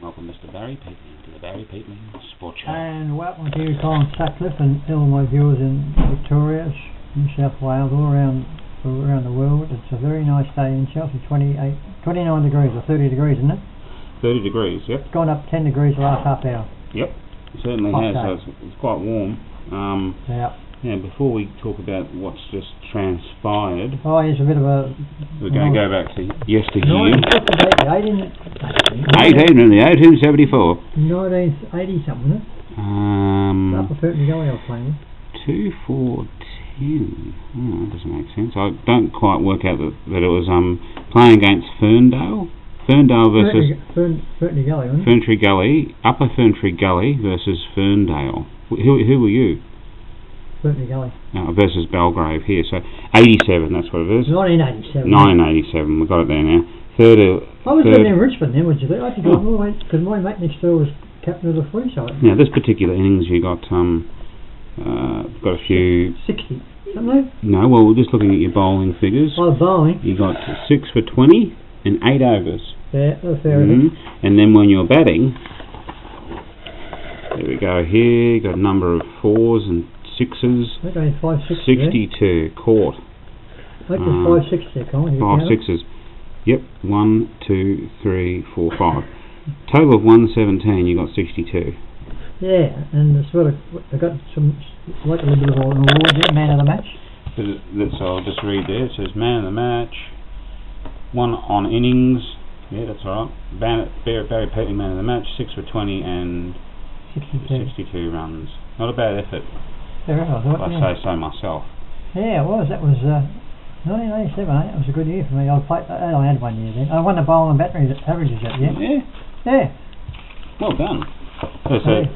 Welcome Mr. Barry Peatman to the Barry Peatman Sports Show. And welcome to you, Colin Sutcliffe, and all my viewers in Victoria, New South Wales, all around the world. It's a very nice day in Chelsea, 29 degrees or 30 degrees, isn't it? 30 degrees, yep. It's gone up 10 degrees the last half hour. Yep, it certainly Hot has, day. so it's quite warm. Yeah, before we talk about what's just transpired, oh, it's a bit of a... we're going to go back to yesteryear. 1874. 1980 something, isn't it? Up a Fertony Gully I was playing. 2-4-10. Oh, that doesn't make sense. I don't quite work out that it was playing against Ferndale. Ferndale versus... Fertony Gully, wasn't it? Ferntree Gully, Upper Ferntree Gully versus Ferndale. Who were you? Fertony Gully. Versus Belgrave here, so 87, that's what it is. 1987. 1987, we've got it there now. I was living in Richmond then, would you think? I think because my mate next door was captain of the footy side. Now, this particular innings, you got a few... 60, something? No, well, we're just looking at your bowling figures. Oh, bowling. You got 6 for 20 and 8 overs. Yeah, that's fair enough. And then when you're batting, there we go here, you got a number of 4s and 6s. Okay, 5 6s. 62 caught. I think there's 5 6s there, Colin. 5 6s. Yep, 1, 2, 3, 4, 5. Total of 117, you got 62. Yeah, and it's sort of, I got some, like a little bit of an award there, man of the match. So I'll just read there. It says man of the match, 1 on innings. Yeah, that's all right. Barry Peatman, man of the match, 6 for 20 and 62 runs. Not a bad effort. There I thought, I say so myself. Yeah, it was. That was 1987. That was a good year for me. I had 1 year then. I won the bowling and battery averages that year. Yeah. Yeah. Well done. So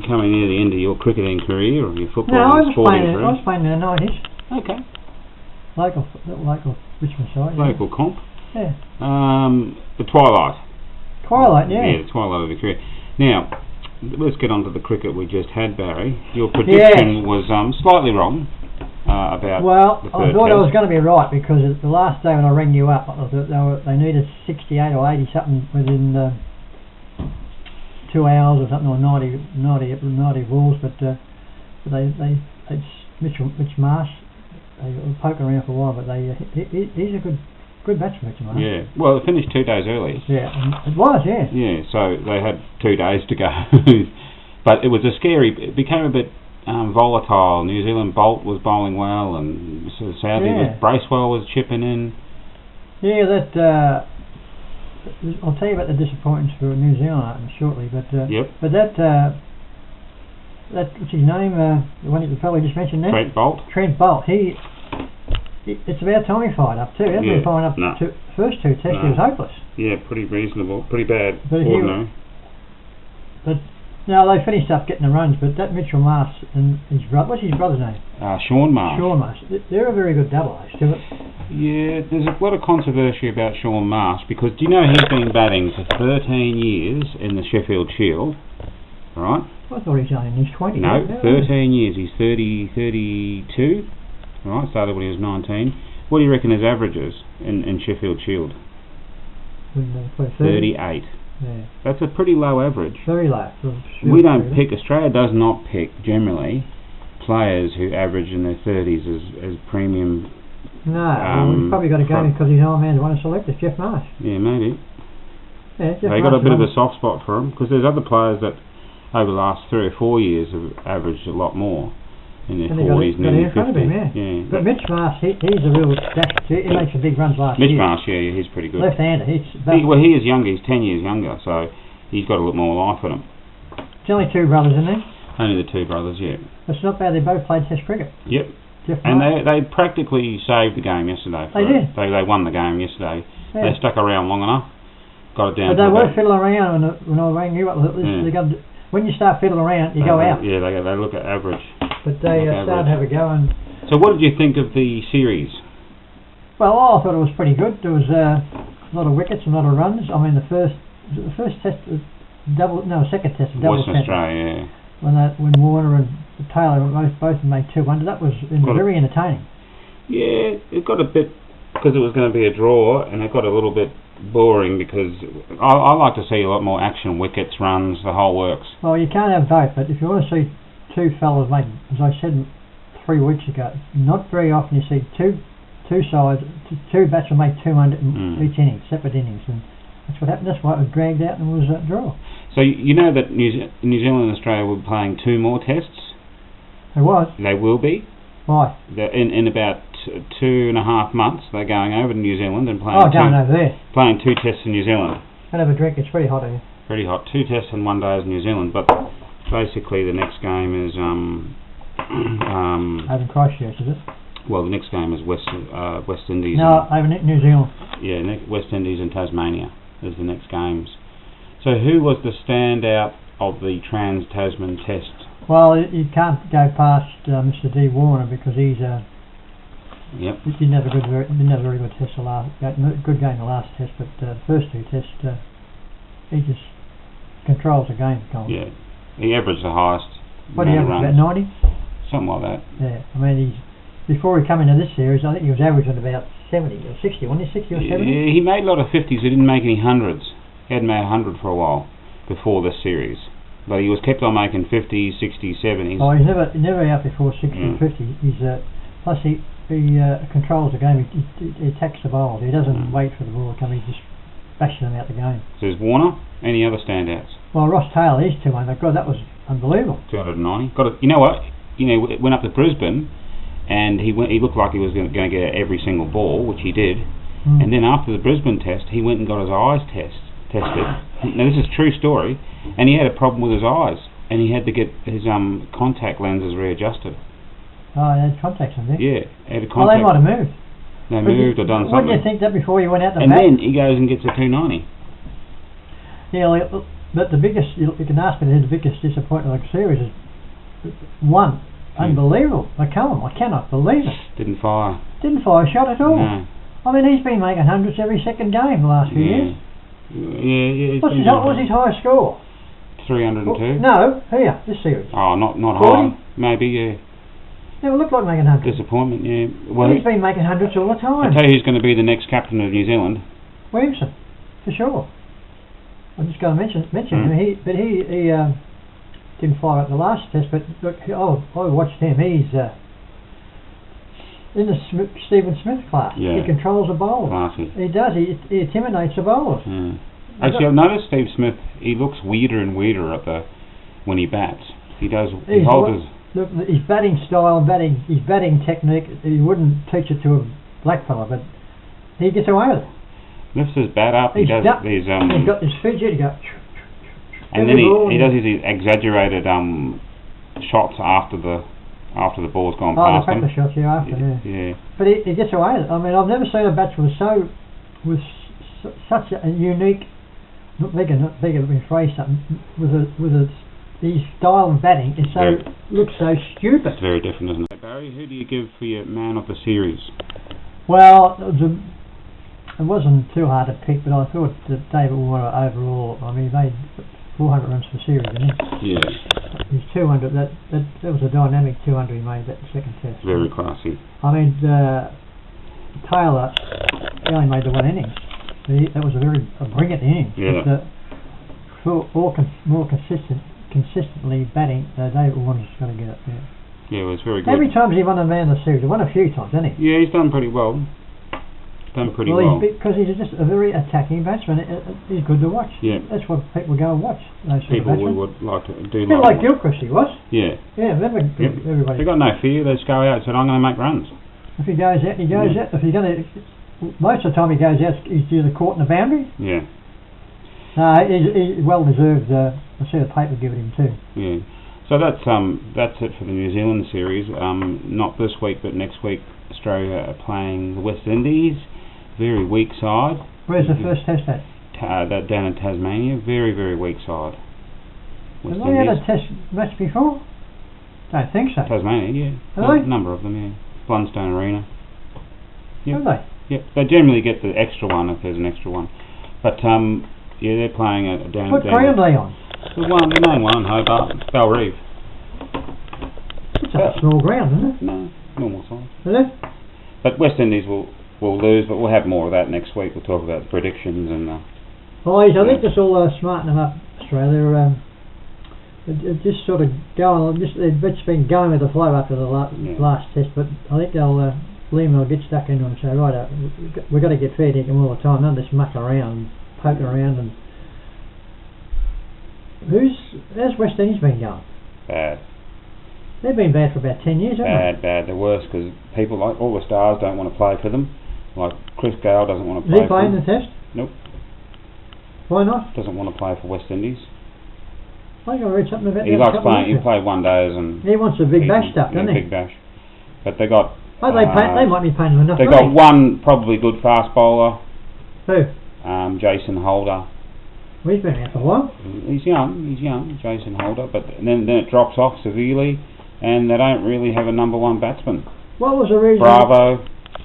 coming near the end of your cricketing career or your football and sporting career? I was playing in the 90s. Okay. Local Richmond side. Local comp. Yeah. The twilight. Twilight, yeah. Yeah, the twilight of the career. Now, let's get on to the cricket we just had, Barry. Your prediction was slightly wrong about the third I thought test. I was going to be right because the last day when I rang you up, I thought they needed 68 or 80 something within 2 hours or something, or 90 balls, but Mitch Marsh, they were poking around for a while, but he's a good batsman. Yeah, well, it finished 2 days early. Yeah, it was, yeah. Yeah, so they had 2 days to go. But it was it became a bit volatile. New Zealand Bolt was bowling well, and sadly Bracewell was chipping in. Yeah, I'll tell you about the disappointments for New Zealand shortly, but but that what's his name? The one the fellow you just mentioned there. Trent Bolt. It's about time he fired up too. He hasn't been firing up first 2 tests. He was hopeless. Yeah, pretty reasonable, pretty bad. But no, they finished up getting the runs. But that Mitchell Marsh and his brother, what's his brother's name? Sean Marsh. Sean Marsh. They're a very good double, to it. Yeah, there's a lot of controversy about Sean Marsh because do you know he's been batting for 13 years in the Sheffield Shield, right? I thought he was only in his 20s. No, 13 years. He's 32. Right, started when he was 19. What do you reckon his average is in Sheffield Shield? 38. Yeah. That's a pretty low average. Very low. We don't pick, Australia does not pick, generally, players who average in their 30s as premium. No, he's probably got a game because his old man's won a selector, Jeff Marsh. Yeah, maybe. Yeah, they got a bit of a soft spot for him because there's other players that over the last 3 or 4 years have averaged a lot more. In their 40s and in their 50s. Yeah. But Mitch Marsh, he's a real dasher too. He makes some big runs last year. Mitch Marsh, yeah, he's pretty good. Left-hander. He is younger. He's 10 years younger, so he's got a lot more life in him. There's only 2 brothers, isn't there? Only the 2 brothers, yeah. It's not bad. They both played Test cricket. Yep. And they practically saved the game yesterday. They did. They won the game yesterday. Yeah. They stuck around long enough. Got it down. But they were fiddling around when I rang you up. When you start fiddling around, you go out. Yeah, they look at average. But they started to have a go. So what did you think of the series? Well, I thought it was pretty good. There was a lot of wickets, a lot of runs. I mean, the first test, second test, double Western Australia, yeah. When Warner and Taylor both made 200, that was very entertaining. Yeah, it got a bit because it was going to be a draw, and it got a little bit boring because I like to see a lot more action, wickets, runs, the whole works. Well, you can't have both, but if you want to see two fellas make, as I said 3 weeks ago, not very often you see two batsmen make 200 in each inning, separate innings, and that's what happened. That's why it was dragged out and was a draw. So you know that New Zealand and Australia will be playing 2 more tests? It was. They will be. Why? In about 2.5 months, they're going over to New Zealand and playing. Oh, going over there. Playing 2 tests in New Zealand. I'll have a drink. It's pretty hot here. Pretty hot. 2 tests in 1 day in New Zealand, but basically the next game is over in Christchurch, is it? Well, the next game is West Indies. No, over in New Zealand. Yeah, West Indies and Tasmania is the next games. So who was the standout of the Trans-Tasman Test? Well, you can't go past Mr. D. Warner because he's he didn't have a very good test good game the last test, but the first 2 tests he just controls the game. Yeah, he averaged the highest. What did he average? About 90? Something like that. Yeah, I mean before he came into this series, I think he was averaging about 70 or 60, wasn't he? 60 or 70? Yeah, he made a lot of 50s. He didn't make any hundreds. He hadn't made 100 for a while before this series. But he was kept on making 50s, 60s, 70s. Oh, he's never out before 60 and 50. He's plus he controls the game. He attacks the bowls. He doesn't wait for the ball to come. He just bashes them out the game. So there's Warner. Any other standouts? Well, Ross Taylor, he's 200. God, that was unbelievable. 290. You know what? Went up to Brisbane, and he looked like he was going to get every single ball, which he did. And then after the Brisbane test, he went and got his eyes tested. Now this is a true story, and he had a problem with his eyes, and he had to get his contact lenses readjusted. Oh, he had contacts in there? Yeah, he had a contact. Well, they might have moved. They moved or done something. Wouldn't you think that before you went out the bat? And then he goes and gets a 290. Yeah, but the biggest, you can ask me, the biggest disappointment of the series is one. Unbelievable. McCullum, I cannot believe it. Didn't fire a shot at all. No. I mean, he's been making hundreds every second game the last few years. Yeah. What's his highest score? 302. No, here, this series. Oh, not high. Maybe, yeah. Never looked like making hundreds. Disappointment, yeah. Well, he's been making hundreds all the time. I'll tell you who's going to be the next captain of New Zealand. Williamson, for sure. I'm just going to mention him. He didn't fire at the last test, but look, I watched him. He's in the Stephen Smith class. Yeah. He controls the bowlers. Classy. He does. He intimidates the bowlers. Actually, I've noticed Steve Smith. He looks weirder and weirder when he bats. He does. Look, his batting style and his batting technique. He wouldn't teach it to a black fella, but he gets away with it. Lifts his bat up. He does these. He's got this fidget. He goes. And then he does these exaggerated shots after the ball's gone past him. Oh, the practice shots, yeah. But he gets away with it. I mean, I've never seen a batsman with such a unique, not bigger, let me phrase something, his style of batting looks so stupid. It's very different, isn't it? Barry, who do you give for your man of the series? Well, it wasn't too hard to pick, but I thought that David Warner overall, I mean, he made 400 runs for the series, didn't he? Yeah. His 200, that was a dynamic 200 he made that second test. Very classy. I mean, Taylor, he only made the 1 inning. That was a brilliant inning. Yeah. But more consistently batting, David Warner's going to get it. Yeah, it was very good. How many times has he won a man of the series? He won a few times, hasn't he? Yeah, he's done pretty well. Because he's just a very attacking batsman. He's good to watch. Yeah. That's what people go and watch. People we would like to do. A bit like Gilchrist, he was. Yeah. Yeah, everybody. They got no fear. They just go out and say, "I'm going to make runs." If he goes out, he goes out. If he's going to, most of the time he goes out, he's either caught in the boundary. Yeah. No, he's well deserved. I see the paper giving him too. Yeah. So that's it for the New Zealand series. Not this week, but next week, Australia are playing the West Indies. Very weak side. Where's the first test at? That down in Tasmania. Very, very weak side. Have they had a test match before? Don't think so. Tasmania, yeah. Have they? A number of them, yeah. Blundstone Arena. Yep. Have they? Yep. They generally get the extra one if there's an extra one. But yeah, they're playing down. What ground are they on? The main one, Hobart, Bell Reeve. It's a small ground, isn't it? No, normal size. Is it? But West Indies will will lose, but we'll have more of that next week. We'll talk about the predictions and I think this will smarten them up, Australia. It just sort of going, it's been going with the flow after the last test, but I think Liam will get stuck into it and say, right, we've got to get fair dinkum all the time, none of this mucking around, poking around. And how's West Indies been going? Bad. They've been bad for about 10 years, haven't they? Bad. They're worse because people like all the stars don't want to play for them. Like Chris Gale doesn't want to play. Is he playing the test? Nope. Why not? Doesn't want to play for West Indies. I think I read something about that. He likes playing. He played one days and he wants a big bash stuff, doesn't he? Big bash. But they got. They might be paying him enough. They got one probably good fast bowler. Who? Jason Holder. Well, he's been around for a while. He's young, Jason Holder. But then it drops off severely, and they don't really have a number one batsman. What was the reason? Bravo.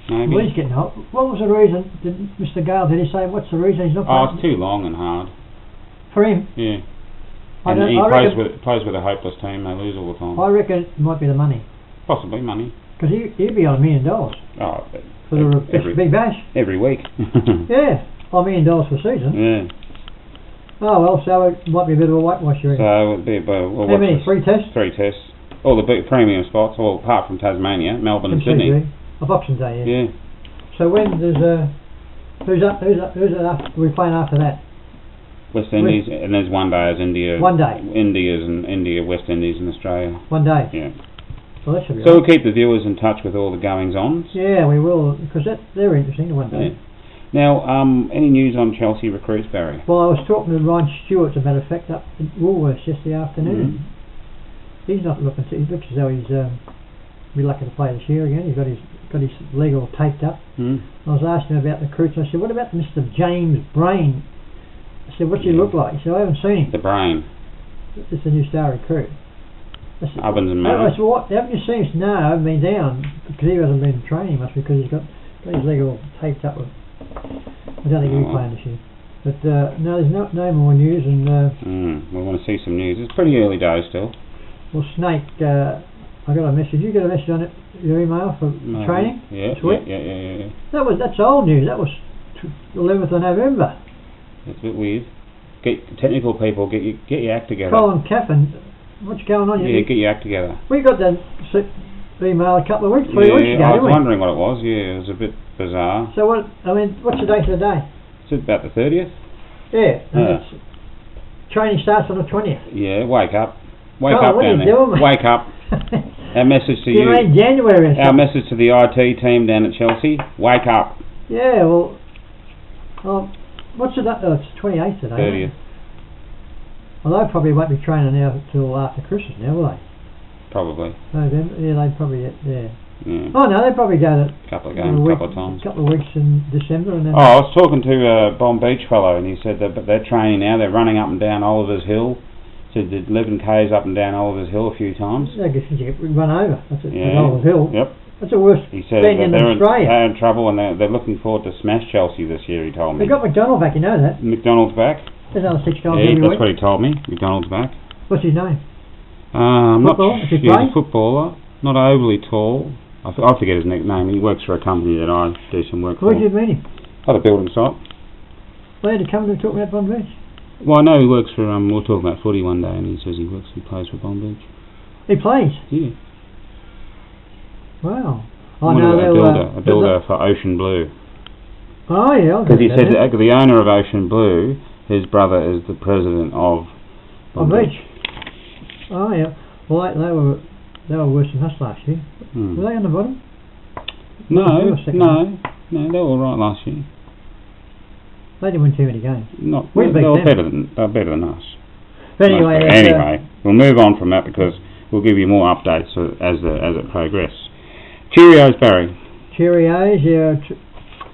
Maybe. Well, he's getting hot. What was the reason? Did Mr. Gale, did he say what's the reason he's not playing? It's too long and hard. For him? Yeah. And he plays with a hopeless team. They lose all the time. I reckon it might be the money. Possibly money. Because he'd be on $1 million. Oh, for the big bash. Every week. Yeah. $1 million for season. Yeah. Oh well, so it might be a bit of a whitewash, you reckon? So it'd be how many? 3 tests? 3 tests. All the big premium spots, all apart from Tasmania, Melbourne and Sydney. Boxing Day, yeah. So when there's who's we're playing after that? West Indies, and there's one day as India. One day. India, West Indies, and Australia. One day. Yeah. Well, that should be so we'll keep the viewers in touch with all the goings-ons. Yeah, we will, because they're interesting one day. Yeah. Now, any news on Chelsea recruits, Barry? Well, I was talking to Ryan Stewart, as a matter of fact, up at Woolworths yesterday afternoon. Mm-hmm. He's not looking. He looks as though he's be lucky to play this year again. He's got his leg all taped up. Mm. I was asking him about the recruits. I said, "What about Mr. James Brain?" I said, "What's he look like?" He said, "I haven't seen him." The Brain. It's a new star recruit. Ovens and I said, "Well, what? Haven't you seen him?" "No, I haven't been down because he hasn't been training much because he's got his leg all taped up." I don't think he'll be playing this year. But no, there's no more news. And we want to see some news. It's pretty early days still. Well, Snake, I got a message. You get a message on your email for training? Yeah. That's old news. That was 11th of November. It's a bit weird. Technical people, get your act together. Colin Caffin, what's going on? Yeah, get your act together. We got that email a couple of weeks, 3 weeks ago. I was wondering what it was. Yeah, it was a bit bizarre. So what's the date of the day? It's about the 30th. Yeah. Training starts on the 20th. Yeah, wake up. Wake up down there. Wake up. Our message to you. In January. Our message to the IT team down at Chelsea. Wake up. Yeah, well, what's the date? It's 28th today. 30th. Well, they probably won't be training now until after Christmas now, will they? Probably. November. Yeah, they probably Oh no, they probably go to couple of times. A couple of weeks in December, and then. I was talking to a Bomb Beach fellow, and he said that they're training now. They're running up and down Oliver's Hill. So did 11 k's up and down Oliver's Hill a few times. I guess you get run over. That's Oliver's Hill. Yep. That's the worst thing in Australia. They're in trouble, and they're looking forward to smash Chelsea this year. He told me. They've got McDonald back. You know that. McDonald's back. There's another 6 goals every week. That's what he told me. McDonald's back. What's his name? Football? He's a footballer. Not overly tall. I forget his name. He works for a company that I do some work for. Where did you meet him? At a building site. Where did he come to talk about Bomb Beach? Well, I know he works for. We were talking about footy one day, and he says he plays for Bomb Beach. He plays. Yeah. Wow. A builder for Ocean Blue. Oh yeah. Because he said that the owner of Ocean Blue, his brother is the president of Bomb Beach. Oh yeah. Well, they were worse than us last year. Were they on the bottom? No, they were all right last year. They didn't win too many games. They were better than us. But anyway, we'll move on from that because we'll give you more updates as it progresses. Cheerios, Barry. Cheerios, yeah.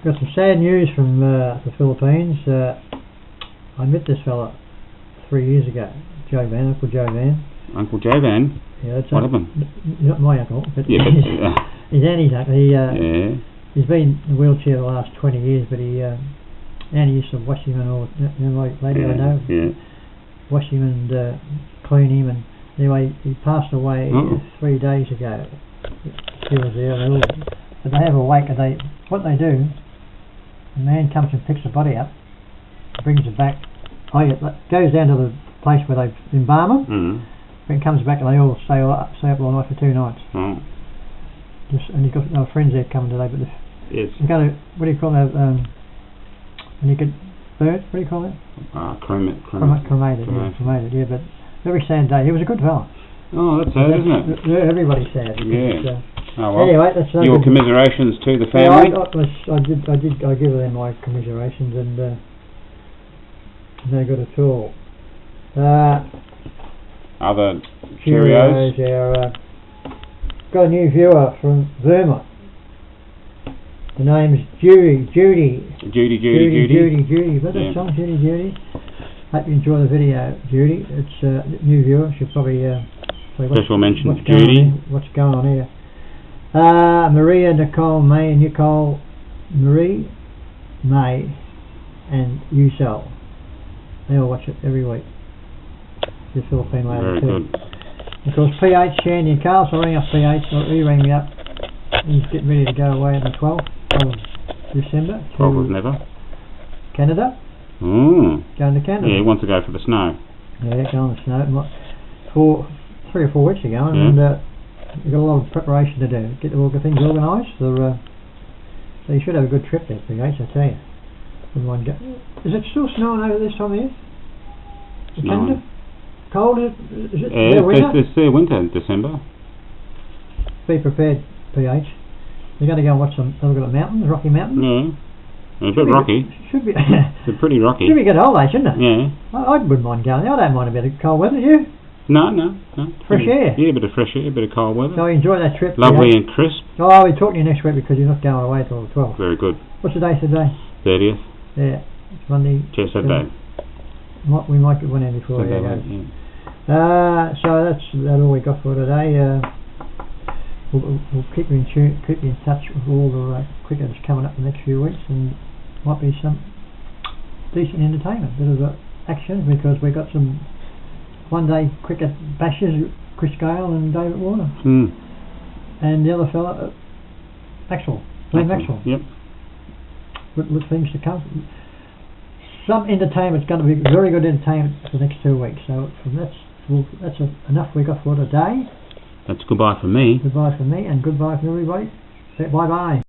Got some sad news from the Philippines. I met this fella 3 years ago, Uncle Joe Van. Uncle Joe Van? Yeah, what happened? Not my uncle, but his Annie's uncle. He's been in a wheelchair the last 20 years, but Annie used to wash him and all. Like lady I know, wash him and clean him, and anyway, he passed away 3 days ago. She was there, but they have a wake, and what they do, the man comes and picks the body up, brings it back, goes down to the place where they embalm them, then comes back and they all stay up all night for 2 nights. Oh. And you've got no friends there coming today, but yes. You're going to, what do you call that, when you get burnt, what do you call that? Cremated, yeah, but very sad day. He was a good fella. Oh, that's sad, isn't it? Yeah, everybody's sad. Yeah. Oh, well. Anyway, that's your commiserations to the family. I give them my commiserations, and no good at all. Other Cheerios. Yeah, got a new viewer from Vermont. The name's Judy. Judy. But that's on Judy. Hope you enjoy the video, Judy. It's a new viewer. She'll probably special mention to Judy. What's going on here? Maria, Nicole, May, Nicole, Marie, May, and Usel. They all watch it every week. The Philippine lady. Very too. good. Of course, PH, Shandy and Carl, so I rang up PH, so he rang me up. He's getting ready to go away on the 12th of December to 12th was never. Canada. Going to Canada. Yeah, he wants to go for the snow. Yeah, go on the snow. For 3 or 4 weeks ago, and we've got a lot of preparation to do. Get all the things organised. So you should have a good trip there, PH, I tell you. Is it still snowing over this time of year? Canada? Cold? Is it their winter? It's their winter in December. Be prepared, PH. You're going to go and watch some. Have a look at the mountains, Rocky Mountains. Yeah, a bit rocky. Should be. They're pretty rocky. Should be good holiday, shouldn't it? Yeah. I wouldn't mind going. I don't mind a bit of cold weather. You? No. Fresh air. Yeah, a bit of fresh air, a bit of cold weather. So enjoy that trip. Lovely and crisp. Oh, I'll be talking to you next week because you're not going away till the 12th. Very good. What's the day today? 30th. Yeah, it's Monday. Just that day. We might get one in before. So that's all we got for today. We'll keep you in touch with all the cricket that's coming up the next few weeks, and might be some decent entertainment, bit of action, because we got some one-day cricket bashes, Chris Gale and David Warner, and the other fella, Glenn Maxwell. Yep. With things to come. Some entertainment's going to be very good entertainment for the next 2 weeks. So that's enough we got for today. That's goodbye from me. Goodbye from me, and goodbye from everybody. Say bye-bye.